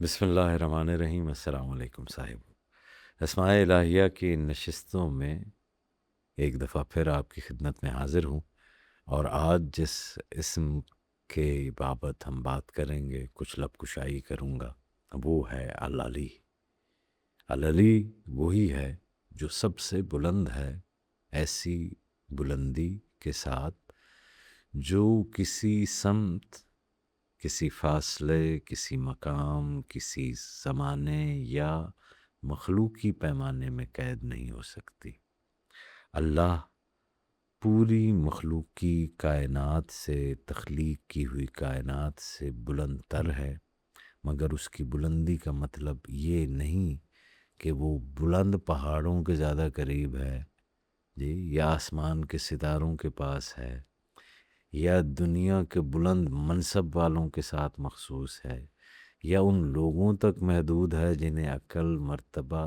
بسم اللہ الرحمن الرحیم۔ السلام علیکم صاحب۔ اسماء الہیہ کی ان نشستوں میں ایک دفعہ پھر آپ کی خدمت میں حاضر ہوں، اور آج جس اسم کے بابت ہم بات کریں گے، کچھ لب کشائی کروں گا، وہ ہے العلی۔ العلی وہی ہے جو سب سے بلند ہے، ایسی بلندی کے ساتھ جو کسی سمت، کسی فاصلے، کسی مقام، کسی زمانے یا مخلوقی پیمانے میں قید نہیں ہو سکتی۔ اللہ پوری مخلوقی کائنات سے، تخلیق کی ہوئی کائنات سے بلند تر ہے، مگر اس کی بلندی کا مطلب یہ نہیں کہ وہ بلند پہاڑوں کے زیادہ قریب ہے جی، یا آسمان کے ستاروں کے پاس ہے، یا دنیا کے بلند منصب والوں کے ساتھ مخصوص ہے، یا ان لوگوں تک محدود ہے جنہیں عقل، مرتبہ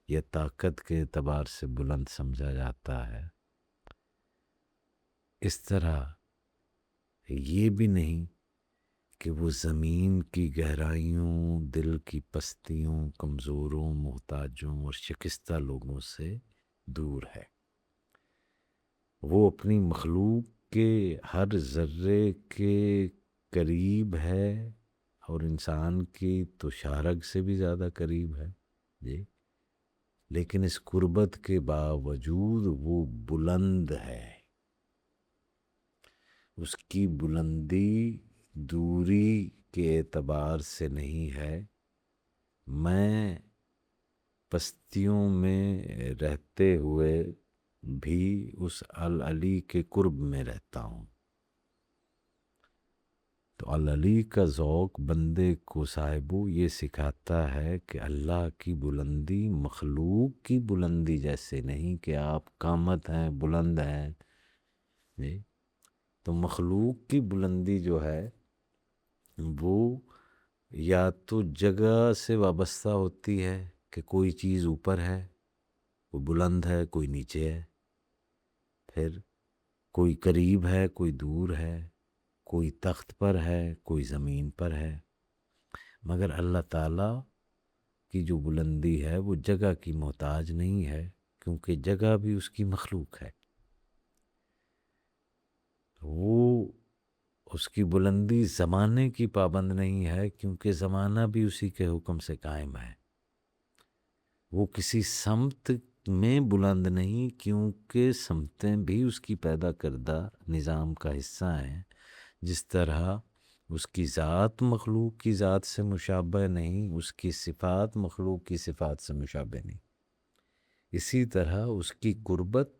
یا طاقت کے اعتبار سے بلند سمجھا جاتا ہے۔ اس طرح یہ بھی نہیں کہ وہ زمین کی گہرائیوں، دل کی پستیوں، کمزوروں، محتاجوں اور شکستہ لوگوں سے دور ہے۔ وہ اپنی مخلوق کے ہر ذرے کے قریب ہے، اور انسان کی تو شارگ سے بھی زیادہ قریب ہے جی، لیکن اس قربت کے باوجود وہ بلند ہے۔ اس کی بلندی دوری کے اعتبار سے نہیں ہے۔ میں پستیوں میں رہتے ہوئے بھی اس العلی کے قرب میں رہتا ہوں۔ تو العلی کا ذوق بندے کو صاحبو یہ سکھاتا ہے کہ اللہ کی بلندی مخلوق کی بلندی جیسے نہیں کہ آپ قامت ہیں، بلند ہیں جی، تو مخلوق کی بلندی جو ہے وہ یا تو جگہ سے وابستہ ہوتی ہے کہ کوئی چیز اوپر ہے، وہ بلند ہے، کوئی نیچے ہے، پھر کوئی قریب ہے، کوئی دور ہے، کوئی تخت پر ہے، کوئی زمین پر ہے، مگر اللہ تعالیٰ کی جو بلندی ہے وہ جگہ کی محتاج نہیں ہے، کیونکہ جگہ بھی اس کی مخلوق ہے۔ وہ اس کی بلندی زمانے کی پابند نہیں ہے، کیونکہ زمانہ بھی اسی کے حکم سے قائم ہے۔ وہ کسی سمت میں بلند نہیں، کیونکہ سمتیں بھی اس کی پیدا کردہ نظام کا حصہ ہیں۔ جس طرح اس کی ذات مخلوق کی ذات سے مشابہ نہیں، اس کی صفات مخلوق کی صفات سے مشابہ نہیں، اسی طرح اس کی قربت،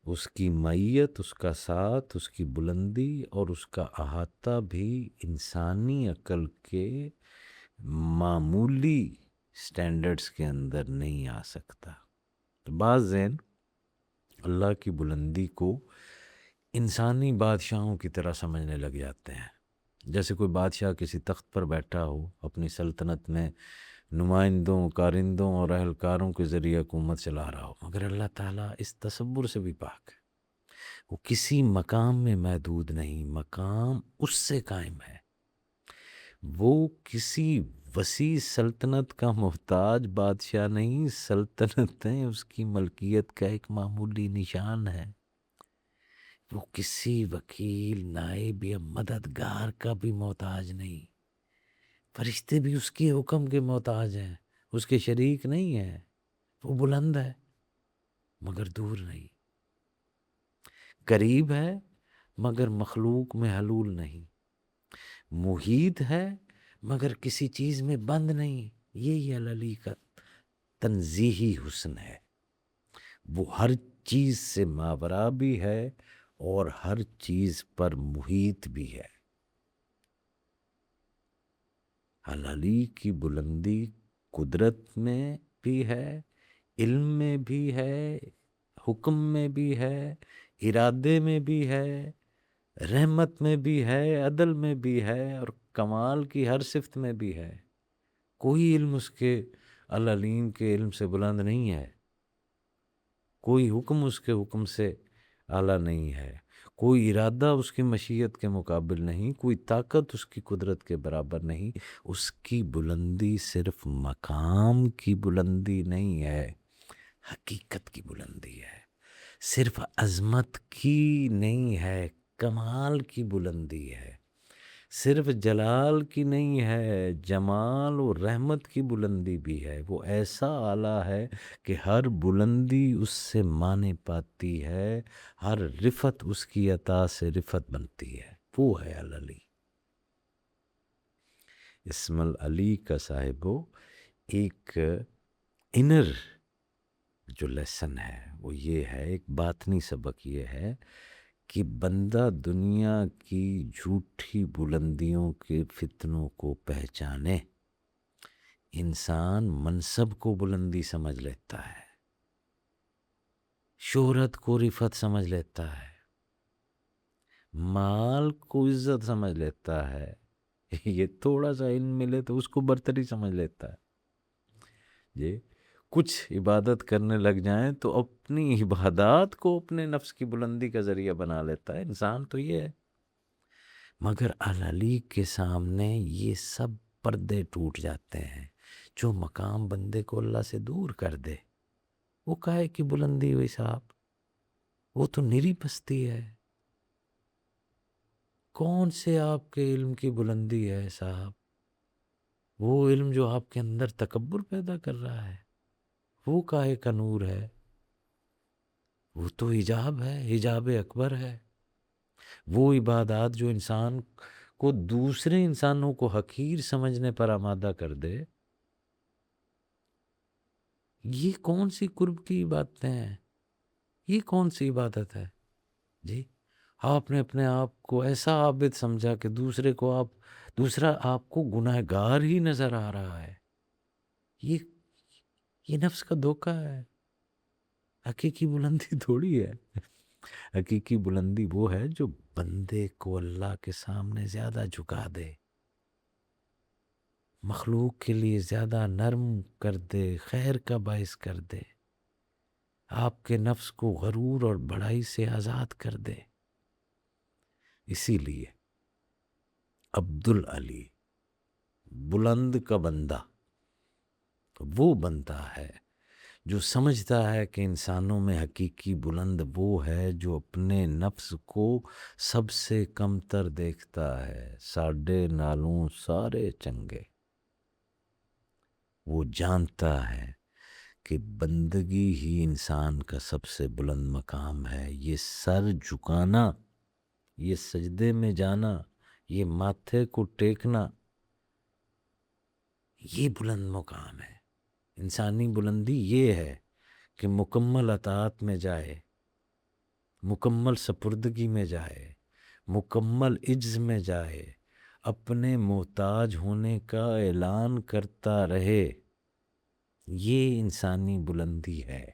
اس کی معیت، اس کا ساتھ، اس کی بلندی اور اس کا احاطہ بھی انسانی عقل کے معمولی سٹینڈرڈز کے اندر نہیں آ سکتا۔ تو بعض ذہن اللہ کی بلندی کو انسانی بادشاہوں کی طرح سمجھنے لگ جاتے ہیں، جیسے کوئی بادشاہ کسی تخت پر بیٹھا ہو، اپنی سلطنت میں نمائندوں، کارندوں اور اہلکاروں کے ذریعے حکومت چلا رہا ہو، مگر اللہ تعالیٰ اس تصور سے بھی پاک ہے۔ وہ کسی مقام میں محدود نہیں، مقام اس سے قائم ہے۔ وہ کسی وسیع سلطنت کا محتاج بادشاہ نہیں، سلطنتیں اس کی ملکیت کا ایک معمولی نشان ہے۔ وہ کسی وکیل، نائب یا مددگار کا بھی محتاج نہیں۔ فرشتے بھی اس کے حکم کے محتاج ہیں، اس کے شریک نہیں ہیں۔ وہ بلند ہے مگر دور نہیں، قریب ہے مگر مخلوق میں حلول نہیں، محیط ہے مگر کسی چیز میں بند نہیں۔ یہی العلی کا تنزیہی حسن ہے۔ وہ ہر چیز سے ماورا بھی ہے اور ہر چیز پر محیط بھی ہے۔ العلی کی بلندی قدرت میں بھی ہے، علم میں بھی ہے، حکم میں بھی ہے، ارادے میں بھی ہے، رحمت میں بھی ہے، عدل میں بھی ہے، اور کمال کی ہر صفت میں بھی ہے۔ کوئی علم اس کے العلیم کے علم سے بلند نہیں ہے، کوئی حکم اس کے حکم سے اعلیٰ نہیں ہے، کوئی ارادہ اس کی مشیت کے مقابل نہیں، کوئی طاقت اس کی قدرت کے برابر نہیں۔ اس کی بلندی صرف مقام کی بلندی نہیں ہے، حقیقت کی بلندی ہے، صرف عظمت کی نہیں ہے، کمال کی بلندی ہے، صرف جلال کی نہیں ہے، جمال و رحمت کی بلندی بھی ہے۔ وہ ایسا اعلیٰ ہے کہ ہر بلندی اس سے معنی پاتی ہے، ہر رفعت اس کی عطا سے رفعت بنتی ہے۔ وہ ہے العلی۔ اسم العلی کا صاحبو ایک انر جو لیسن ہے وہ یہ ہے، ایک باطنی سبق یہ ہے کہ بندہ دنیا کی جھوٹی بلندیوں کے فتنوں کو پہچانے۔ انسان منصب کو بلندی سمجھ لیتا ہے، شہرت کو رفعت سمجھ لیتا ہے، مال کو عزت سمجھ لیتا ہے، یہ تھوڑا سا علم ملے تو اس کو برتری سمجھ لیتا ہے۔ جی کچھ عبادت کرنے لگ جائیں تو اپنی عبادات کو اپنے نفس کی بلندی کا ذریعہ بنا لیتا ہے۔ انسان تو یہ ہے، مگر العلی کے سامنے یہ سب پردے ٹوٹ جاتے ہیں۔ جو مقام بندے کو اللہ سے دور کر دے، وہ کاہے کی بلندی ہوئی صاحب؟ وہ تو نری پستی ہے۔ کون سے آپ کے علم کی بلندی ہے صاحب؟ وہ علم جو آپ کے اندر تکبر پیدا کر رہا ہے، وہ کاہے کا نور ہے؟ وہ تو حجاب ہے، حجاب اکبر ہے۔ وہ عبادات جو انسان کو دوسرے انسانوں کو حقیر سمجھنے پر آمادہ کر دے، یہ کون سی قرب کی باتیں ہیں؟ یہ کون سی عبادت ہے؟ جی آپ نے اپنے آپ کو ایسا عابد سمجھا کہ دوسرا آپ کو گناہ گار ہی نظر آ رہا ہے۔ یہ نفس کا دھوکہ ہے، حقیقی بلندی تھوڑی ہے۔ حقیقی بلندی وہ ہے جو بندے کو اللہ کے سامنے زیادہ جھکا دے، مخلوق کے لیے زیادہ نرم کر دے، خیر کا باعث کر دے، آپ کے نفس کو غرور اور بڑائی سے آزاد کر دے۔ اسی لیے عبدالعلی، بلند کا بندہ، وہ بندہ ہے جو سمجھتا ہے کہ انسانوں میں حقیقی بلند وہ ہے جو اپنے نفس کو سب سے کمتر دیکھتا ہے، ساڈے نالوں سارے چنگے۔ وہ جانتا ہے کہ بندگی ہی انسان کا سب سے بلند مقام ہے۔ یہ سر جھکانا، یہ سجدے میں جانا، یہ ماتھے کو ٹیکنا، یہ بلند مقام ہے۔ انسانی بلندی یہ ہے کہ مکمل اطاعت میں جائے، مکمل سپردگی میں جائے، مکمل عجز میں جائے، اپنے محتاج ہونے کا اعلان کرتا رہے۔ یہ انسانی بلندی ہے۔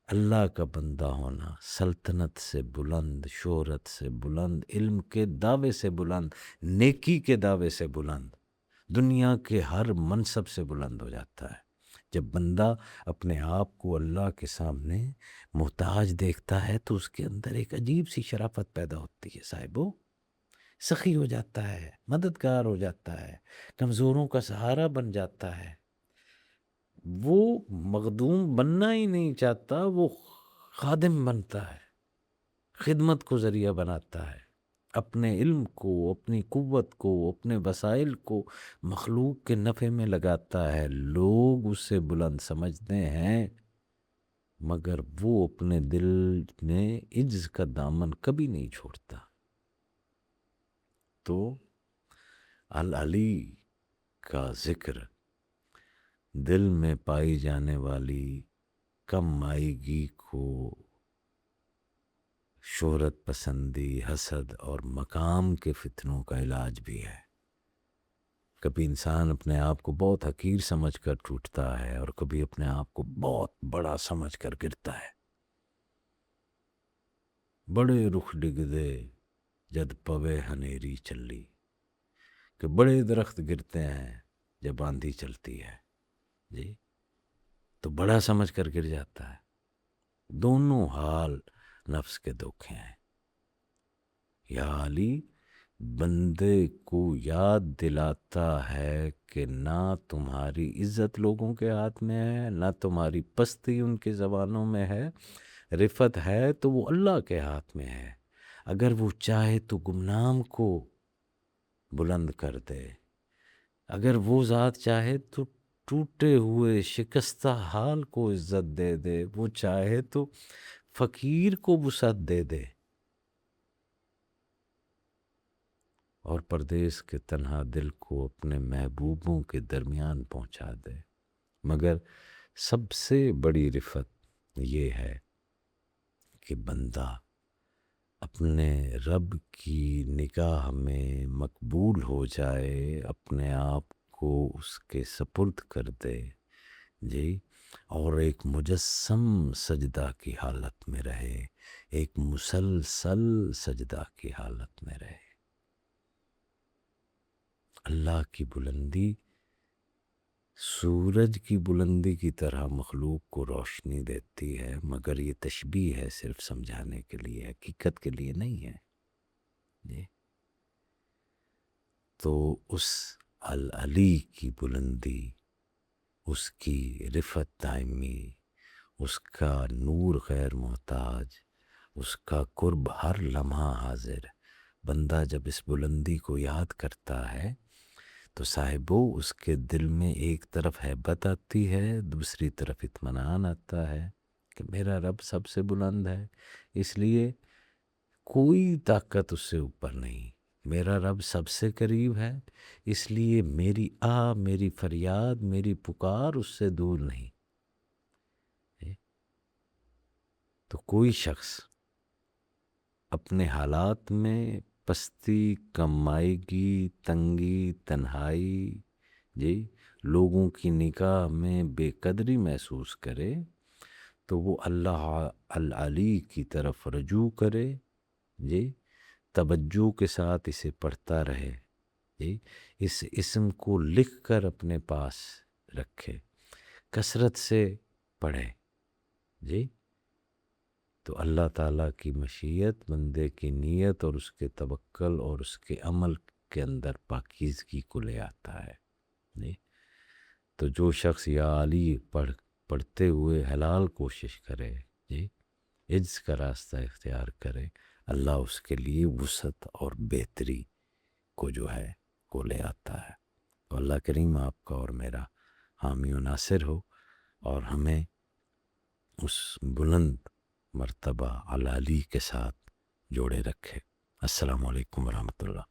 اللہ کا بندہ ہونا سلطنت سے بلند، شہرت سے بلند، علم کے دعوے سے بلند، نیکی کے دعوے سے بلند، دنیا کے ہر منصب سے بلند ہو جاتا ہے۔ جب بندہ اپنے آپ کو اللہ کے سامنے محتاج دیکھتا ہے تو اس کے اندر ایک عجیب سی شرافت پیدا ہوتی ہے صاحبو، سخی ہو جاتا ہے، مددگار ہو جاتا ہے، کمزوروں کا سہارا بن جاتا ہے۔ وہ مخدوم بننا ہی نہیں چاہتا، وہ خادم بنتا ہے، خدمت کو ذریعہ بناتا ہے، اپنے علم کو، اپنی قوت کو، اپنے وسائل کو مخلوق کے نفع میں لگاتا ہے۔ لوگ اسے بلند سمجھتے ہیں، مگر وہ اپنے دل میں عجز کا دامن کبھی نہیں چھوڑتا۔ تو العلی کا ذکر دل میں پائی جانے والی کم مائیگی کو، شہرت پسندی، حسد اور مقام کے فتنوں کا علاج بھی ہے۔ کبھی انسان اپنے آپ کو بہت حقیر سمجھ کر ٹوٹتا ہے اور کبھی اپنے آپ کو بہت بڑا سمجھ کر گرتا ہے۔ بڑے رخ ڈگ دے جد پوے ہنیری چلی، کہ بڑے درخت گرتے ہیں جب آندھی چلتی ہے۔ جی تو بڑا سمجھ کر گر جاتا ہے۔ دونوں حال نفس کے دھوکے ہیں۔ یا علی بندے کو یاد دلاتا ہے کہ نہ تمہاری عزت لوگوں کے ہاتھ میں ہے، نہ تمہاری پستی ان کے زبانوں میں ہے، رفت ہے تو وہ اللہ کے ہاتھ میں ہے۔ اگر وہ چاہے تو گمنام کو بلند کر دے، اگر وہ ذات چاہے تو ٹوٹے ہوئے شکستہ حال کو عزت دے دے، وہ چاہے تو فقیر کو وسعت دے دے، اور پردیس کے تنہا دل کو اپنے محبوبوں کے درمیان پہنچا دے۔ مگر سب سے بڑی رفت یہ ہے کہ بندہ اپنے رب کی نگاہ میں مقبول ہو جائے، اپنے آپ کو اس کے سپرد کر دے جی، اور ایک مجسم سجدہ کی حالت میں رہے، ایک مسلسل سجدہ کی حالت میں رہے۔ اللہ کی بلندی سورج کی بلندی کی طرح مخلوق کو روشنی دیتی ہے، مگر یہ تشبیہ ہے، صرف سمجھانے کے لیے، حقیقت کے لیے نہیں ہے جی۔ تو اس العلی کی بلندی، اس کی رفت دائمی، اس کا نور غیر محتاج، اس کا قرب ہر لمحہ حاضر، بندہ جب اس بلندی کو یاد کرتا ہے تو صاحبو اس کے دل میں ایک طرف ہیبت آتی ہے، دوسری طرف اطمینان آتا ہے کہ میرا رب سب سے بلند ہے، اس لیے کوئی طاقت اس سے اوپر نہیں، میرا رب سب سے قریب ہے، اس لیے میری میری فریاد، میری پکار اس سے دور نہیں۔ تو کوئی شخص اپنے حالات میں پستی، کمائیگی، تنگی، تنہائی جی، لوگوں کی نگاہ میں بے قدری محسوس کرے تو وہ اللہ العلی کی طرف رجوع کرے جی، توجہ کے ساتھ اسے پڑھتا رہے جی، اس اسم کو لکھ کر اپنے پاس رکھے، کثرت سے پڑھے جی، تو اللہ تعالیٰ کی مشیت بندے کی نیت اور اس کے توکل اور اس کے عمل کے اندر پاکیزگی کو لے آتا ہے جی۔ تو جو شخص یا علی پڑھتے ہوئے حلال کوشش کرے جی، عجز کا راستہ اختیار کرے، اللہ اس کے لیے وسعت اور بہتری کو جو ہے وہ لے آتا ہے۔ تو اللہ کریم آپ کا اور میرا حامی و ناصر ہو، اور ہمیں اس بلند مرتبہ العلی کے ساتھ جوڑے رکھے۔ السلام علیکم ورحمۃ اللہ۔